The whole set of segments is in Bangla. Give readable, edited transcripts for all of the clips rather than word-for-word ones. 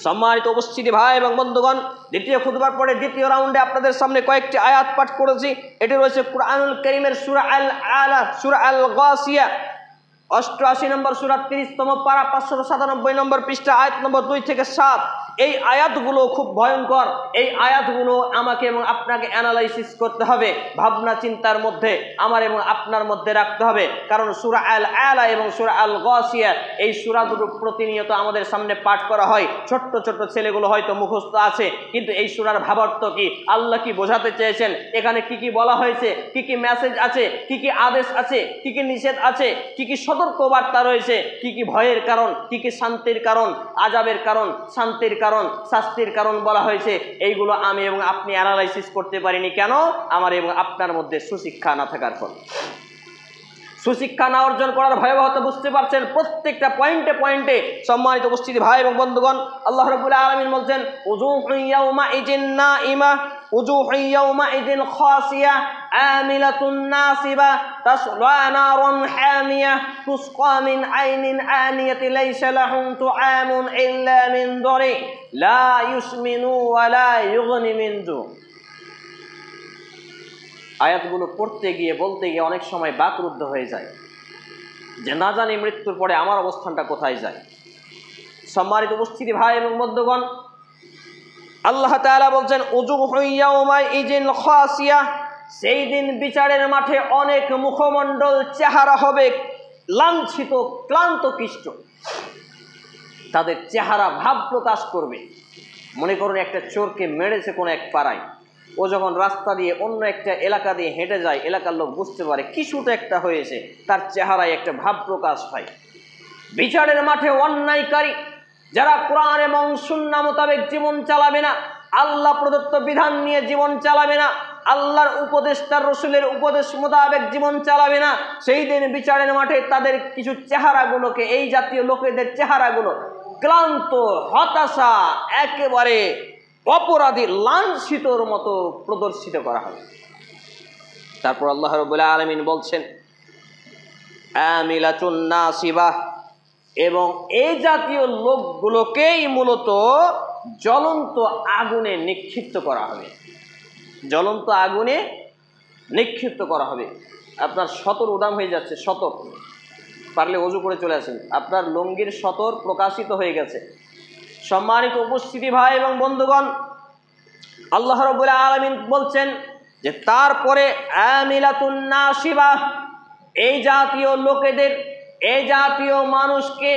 সম্মানিত উপস্থিতি ভাই এবং বন্ধুগণ, দ্বিতীয় খুতবার পরে দ্বিতীয় রাউন্ডে আপনাদের সামনে কয়েকটি আয়াত পাঠ করেছি। এটি রয়েছে কুরআনুল কারীমের সূরা আল আলা, সূরা আল গাসিয়া 88 নম্বর সূরা 30তম পারা 597 নম্বর পৃষ্ঠা, আয়াত নম্বর 2 থেকে 7। এই আয়াতগুলো খুব ভয়ঙ্কর। এই আয়াতগুলো আমাকে এবং আপনাকে অ্যানালাইসিস করতে হবে, ভাবনা চিন্তার মধ্যে আমার এবং আপনার মধ্যে রাখতে হবে। কারণ সূরা আল আলা এবং সূরা আল গাসিয়া এই সূরা দুটো প্রতিনিয়ত আমাদের সামনে পাঠ করা হয়। ছোট্ট ছোট্ট ছেলেগুলো হয়তো মুখস্থ আছে, কিন্তু এই সূরার ভাবার্থ কি, আল্লাহ কি বোঝাতে চেয়েছেন, এখানে কি কি বলা হয়েছে, কি কি মেসেজ আছে, কি কি আদেশ আছে, কি কি নিষেধ আছে, কি কি সতর্কবার্তা রয়েছে, কি কি ভয়ের কারণ, কি কি শান্তির কারণ, আযাবের কারণ, শান্তির কারণ, শাস্তির কারণ বলা হয়েছে। এইগুলো আমি এবং আপনি অ্যানালাইসিস করতে পারিনি। কেন? আমার এবং আপনার মধ্যে সুশিক্ষা না থাকার ফলে। সুশিক্ষা না অর্জন করার ভয়াবহতা বুঝতে পারছেন প্রত্যেকটা পয়েন্টে পয়েন্টে। সম্মানিত উপস্থিতি ভাই এবং বন্ধুগণ, আল্লাহ রাব্বুল আলামিন বলছেন উজুহু ইয়াউমাইযিন নাইমা উজুহু ইয়াউমাইযিন খাসিয়া আমিলাতুন নাসিবা তাসলা নারুন হামিয়া তুসকা মিন আইনিন আনিয়াতিন লাইসা লাহুম তুআমুন ইল্লা মিন দারি লা ইউসমিনু ওয়া লা ইউগনি মিন জু। আয়াতগুলো পড়তে গিয়ে বলতে গিয়ে অনেক সময় বাকরুদ্ধ হয়ে যায় যে না জানি মৃত্যুর পরে আমার অবস্থানটা কোথায় যায়। সম্মানিত উপস্থিতি ভাই এবং বন্ধুগণ, আল্লাহ তাআলা বলছেন উজুহু ইয়াউমাইযিন খাসিয়া, সেই দিন বিচারের মাঠে অনেক মুখমণ্ডল চেহারা হবে লাঞ্ছিত, ক্লান্তকৃষ্ট। তাদের চেহারা ভাব প্রকাশ করবে। মনে করুন একটা চোরকে মেরেছে কোনো এক পাড়ায়, ও যখন রাস্তা দিয়ে অন্য একটা এলাকা দিয়ে হেঁটে যায়, এলাকার লোক বুঝতে পারে কিছুটা একটা হয়েছে, তার চেহারায় একটা ভাব প্রকাশ হয়। বিচারের মাঠে অন্যায়কারী যারা কোরআন এবং সুন্নাহ মোতাবেক জীবন চালাবে না, আল্লাহ প্রদত্ত বিধান নিয়ে জীবন চালাবে না, আল্লাহর উপদেশ তার রসুলের উপদেশ মোতাবেক জীবন চালাবে না, সেই দিন বিচারের মাঠে তাদের কিছু চেহারাগুলোকে, এই জাতীয় লোকেদের চেহারাগুলো ক্লান্ত, হতাশা, একেবারে অপরাধী, লাঞ্ছিতর মতো প্রদর্শিত করা হবে। তারপর আল্লাহ রাব্বুল আলামিন বলছেন আমিলাতুন নাসিবা, এবং এই জাতীয় লোকগুলোকেই মূলত জ্বলন্ত আগুনে নিক্ষিপ্ত করা হবে। জ্বলন্ত আগুনে নিক্ষিপ্ত করা হবে। আপনার সতর উদাম হয়ে যাচ্ছে, সতর, পারলে ওযু করে চলে আসেন, আপনার লুঙ্গির সতর প্রকাশিত হয়ে গেছে। সম্মানিত উপস্থিতি ভাই এবং বন্ধুগণ, আল্লাহ রাব্বুল আলামিন বলছেন যে তারপরে আমিলাতুন নাসিবা, এই জাতীয় লোকেদের, এই জাতীয় মানুষকে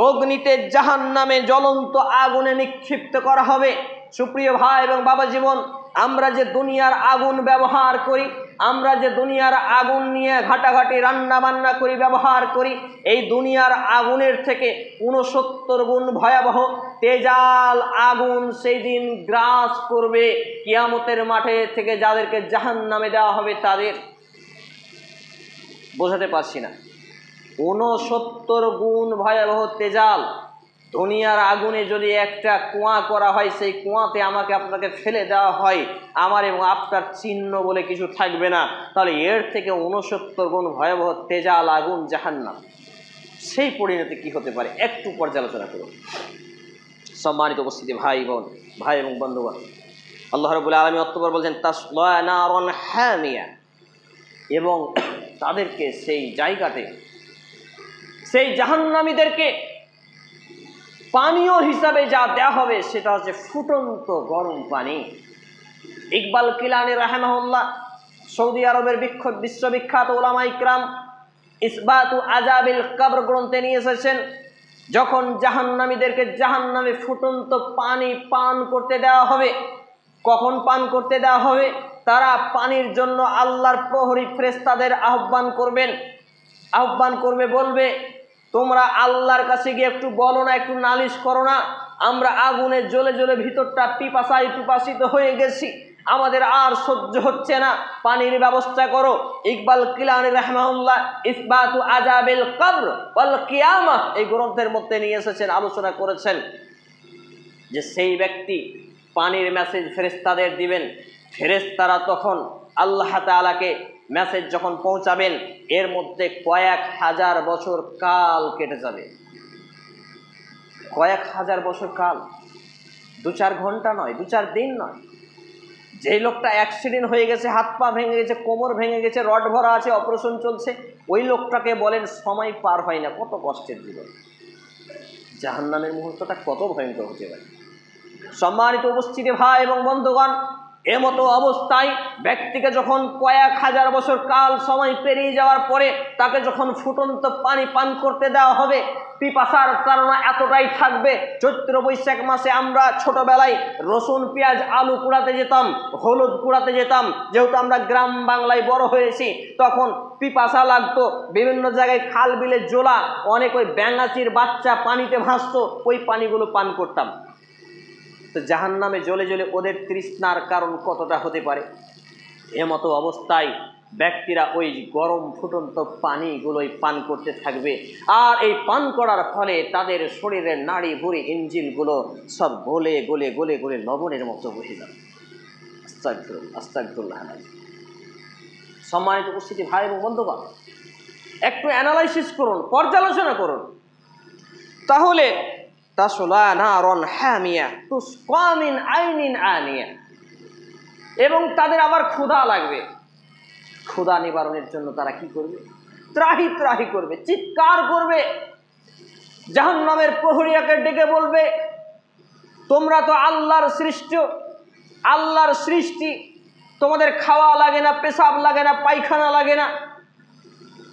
অগ্নিতে, জাহান্নামে, জ্বলন্ত আগুনে নিক্ষিপ্ত করা হবে। সুপ্রিয় ভাই এবং বাবা জীবন, আমরা যে দুনিয়ার আগুন ব্যবহার করি, আমরা যে দুনিয়ার আগুন নিয়ে ঘাটাঘাটি রান্না বান্না করি, ব্যবহার করি, এই দুনিয়ার আগুনের থেকে 69 গুণ ভয়াবহ তেজাল আগুন সেই দিন গ্রাস করবে কিয়ামতের মাঠে থেকে যাদেরকে জাহান্নামে দেওয়া হবে তাদের। বোঝাতে পারছি না, 69 গুণ ভয়াবহ তেজাল। দুনিয়ার আগুনে যদি একটা কুয়া করা হয়, সেই কুয়াতে আমাকে আপনাকে ফেলে দেওয়া হয়, আমার এবং আপনার চিহ্ন বলে কিছু থাকবে না, তাহলে এর থেকে 69 গুণ ভয়াবহ তেজাল আগুন জাহান্নাম, সেই পরিণতি কি হতে পারে একটু পর্যালোচনা করুন। সম্মানিত উপস্থিতি ভাই বোন, ভাই এবং বন্ধুগণ, আল্লাহ রাব্বুল আলামিন অতঃপর বলছেন তাসলা নারুন হামিয়া, এবং তাদেরকে সেই জায়গাতে, সেই জাহান্নামীদেরকে পানীয় হিসাবে যা দেয়া হবে সেটা হচ্ছে ফুটন্ত গরম পানি। ইকবাল কিলানি রাহিমাহুল্লাহ, সৌদি আরবের বিশ্ববিখ্যাত উলামা ইকরাম, ইসবাতু আযাবিল কবর গ্রন্থে নিয়ে এসেছেন, যখন জাহান্নামীদেরকে জাহান্নামে ফুটন্ত পানি পান করতে দেওয়া হবে, কখন পান করতে দেওয়া হবে? তারা পানির জন্য আল্লাহর প্রহরী ফেরেশতাদের আহ্বান করবেন, আহ্বান করবে, বলবে তোমরা আল্লাহর কাছে গিয়ে একটু বলো না, একটু নালিশ করো না, আমরা আগুনে জ্বলে জ্বলে ভিতরটা পিপাসিত হয়ে গেছি, আমাদের আর সহ্য হচ্ছে না, পানির ব্যবস্থা করো। ইকবাল কিলানি রাহিমাহুল্লাহ ইসবাতু আযাবিল কবর ওয়াল কিয়ামাহ এই গ্রন্থের মধ্যে নিয়ে এসেছেন, আলোচনা করেছেন যে সেই ব্যক্তি পানির মেসেজ ফেরেশতাদের দিবেন, ফেরেশতারা তখন আল্লাহ তাআলাকে মেসেজ যখন পৌঁছাবেন, এর মধ্যে কয়েক হাজার বছর কাল কেটে যাবে। কয়েক হাজার বছর কাল, 2-4 ঘন্টা নয়, 2-4 দিন নয়। যেই লোকটা অ্যাক্সিডেন্ট হয়ে গেছে, হাত পা ভেঙে গেছে, কোমর ভেঙে গেছে, রড ভরা আছে, অপারেশন চলছে, ওই লোকটাকে বলেন সময় পার হয় না, কত কষ্টের জীবন। জাহান্নামের মুহূর্তটা কত ভয়ঙ্কর হতে পারে। সম্মানিত উপস্থিতি ভাই এবং বন্ধুগণ, এমতো অবস্থায় ব্যক্তিকে যখন কয়েক হাজার বছর কাল সময় পেরিয়ে যাওয়ার পরে তাকে যখন ফুটন্ত পানি পান করতে দেওয়া হবে, পিপাসার কারণ এতটাই থাকবে। চৈত্র বৈশাখ মাসে আমরা ছোটবেলায় রসুন পেঁয়াজ আলু কুড়াতে যেতাম, হলুদ কুড়াতে যেতাম, যেহেতু আমরা গ্রাম বাংলায় বড় হয়েছি। তখন পিপাসা লাগতো, বিভিন্ন জায়গায় খাল বিলে জোলা, অনেক ওই ব্যাঙাচির বাচ্চা পানিতে ভাসতো, ওই পানিগুলো পান করতাম। তো জাহান্নামে জ্বলে জ্বলে ওদের তৃষ্ণার কারণ কতটা হতে পারে। এমতো অবস্থায় ব্যক্তিরা ওই গরম ফুটন্ত পানিগুলোই পান করতে থাকবে, আর এই পান করার ফলে তাদের শরীরের নাড়ি ভুড়ি ইঞ্জিনগুলো সব গলে গলে গলে গলে লবণের মতো বসে যাবে। আস্তাগফিরুল্লাহ, আস্তাগফিরুল্লাহ। সম্মানিত উপস্থিতি ভাই এবং বন্ধুগণ, একটু অ্যানালাইসিস করুন, পর্যালোচনা করুন, তাহলে তাসলা নারন হামিয়া তুসকা মিন আইনিন আনিয়া। এবং তাদের আবার ক্ষুধা লাগবে, ক্ষুধা নিবারণের জন্য তারা কি করবে? ত্রাহি ত্রাহি করবে, চিৎকার করবে, জাহান্নামের প্রহরীকে ডেকে বলবে, তোমরা তো আল্লাহর সৃষ্টি, আল্লাহর সৃষ্টি, তোমাদের খাওয়া লাগে না, পেশাব লাগে না, পায়খানা লাগে না,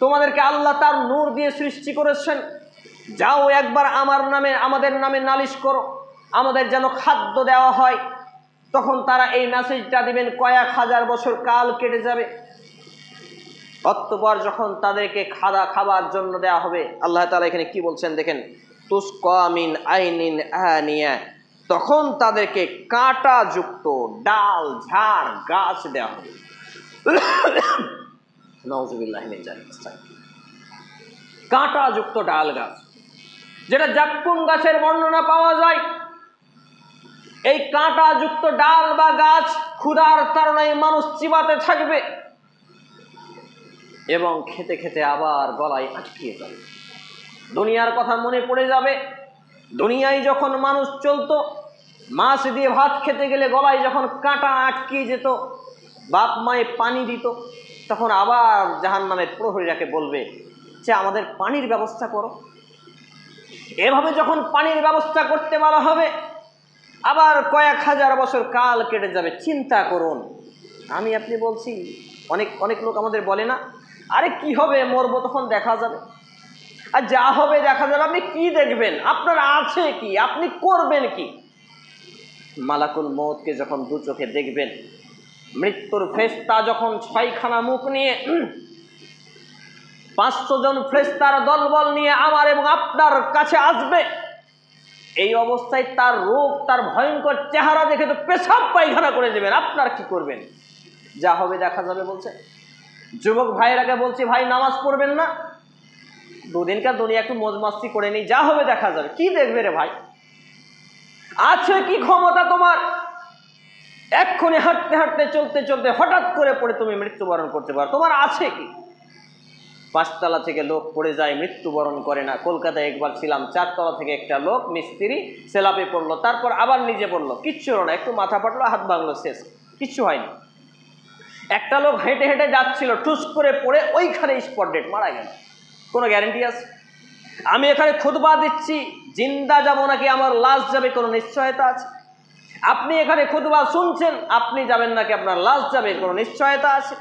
তোমাদেরকে আল্লাহ তার নূর দিয়ে সৃষ্টি করেছেন, যাও একবার আমাদের নামে নালিশ করো, আমাদের যেন খাদ্য দেওয়া হয়। তখন তারা এই মেসেজটা দিবেন, কয়েক হাজার বছর কাল কেটে যাবে। অতঃপর যখন তাদেরকে খাবার জন্য দেওয়া হবে, আল্লাহ তাআলা এখানে কি বলছেন দেখেন, তুসকা মিন আইনিন আনিয়া, তখন তাদেরকে কাঁটা যুক্ত ডাল ঝাড় গাছ দেওয়া হবে। নাউযুবিল্লাহ মিন যালিক। কাঁটা যুক্ত ডাল গাছ, যেটা জাক্কুম গাছের বর্ণনা পাওয়া যায়। এই কাঁটা যুক্ত ডাল বা গাছ ক্ষুধার তাড়নায় মানুষ চিবাতে থাকবে এবং খেতে খেতে আবার গলায় আটকিয়ে যাবে। দুনিয়ার কথা মনে পড়ে যাবে। দুনিয়ায় যখন মানুষ চলতো, মাছ দিয়ে ভাত খেতে গেলে গলায় যখন কাঁটা আটকিয়ে যেত, বাপ মায়ে পানি দিত, তখন আবার জাহান্নামের প্রহরীরাকে বলবে যে আমাদের পানির ব্যবস্থা করো। এভাবে যখন পানির ব্যবস্থা করতে বলা হবে, আবার কয়েক হাজার বছর কাল কেটে যাবে। চিন্তা করুন, আমি আপনি বলছি, অনেক লোক আমাদের বলে না, আরে কি হবে, মরবো তখন দেখা যাবে। আর যা হবে দেখা যাবে, আপনি কি দেখবেন? আপনার আছে কি? আপনি করবেন কি? মালাকুল মউতকে যখন দু চোখে দেখবেন, মৃত্যুর ফেরেশতা যখন 6খানা মুখ নিয়ে 500 জন ফেরেশতার দলবল নিয়ে আমার এবং আপনার কাছে আসবে, এই অবস্থায় তার রূপ, তার ভয়ঙ্কর চেহারা দেখে তো পেশাব পায়খানা করে দেবেন। আপনার কি করবেন? যা হবে দেখা যাবে বলছে। যুবক ভাইয়েরাকে বলছি, ভাই নামাজ পড়বেন না, দুদিনকার দুনিয়া একটু মজ মাস্তি করে নি, যা হবে দেখা যাবে। কি দেখবে রে ভাই? আছে কি ক্ষমতা তোমার? এক্ষুনি হাঁটতে হাঁটতে চলতে চলতে হঠাৎ করে পড়ে তুমি মৃত্যুবরণ করতে পারো, তোমার আছে কি? 5 তলা থেকে লোক পড়ে যায়, মৃত্যুবরণ করে না। কলকাতায় একবার ছিলাম, 4 তলা থেকে একটা লোক মিস্ত্রি সেলাপে পড়লো, তারপর আবার নিজে পড়লো, কিচ্ছু হলো না, একটু মাথা ফাটলো, হাত ভাঙলো, শেষ, কিচ্ছু হয়নি। একটা লোক হেঁটে হেঁটে যাচ্ছিল, টুস করে পড়ে ওইখানে স্পট ডেড, মারা গেল। কোনো গ্যারেন্টি আছে? আমি এখানে খুতবা দিচ্ছি, জিন্দা যাব নাকি আমার লাশ যাবে, কোনো নিশ্চয়তা আছে? আপনি এখানে খুতবা শুনছেন, আপনি যাবেন নাকি আপনার লাশ যাবে, কোনো নিশ্চয়তা আছে?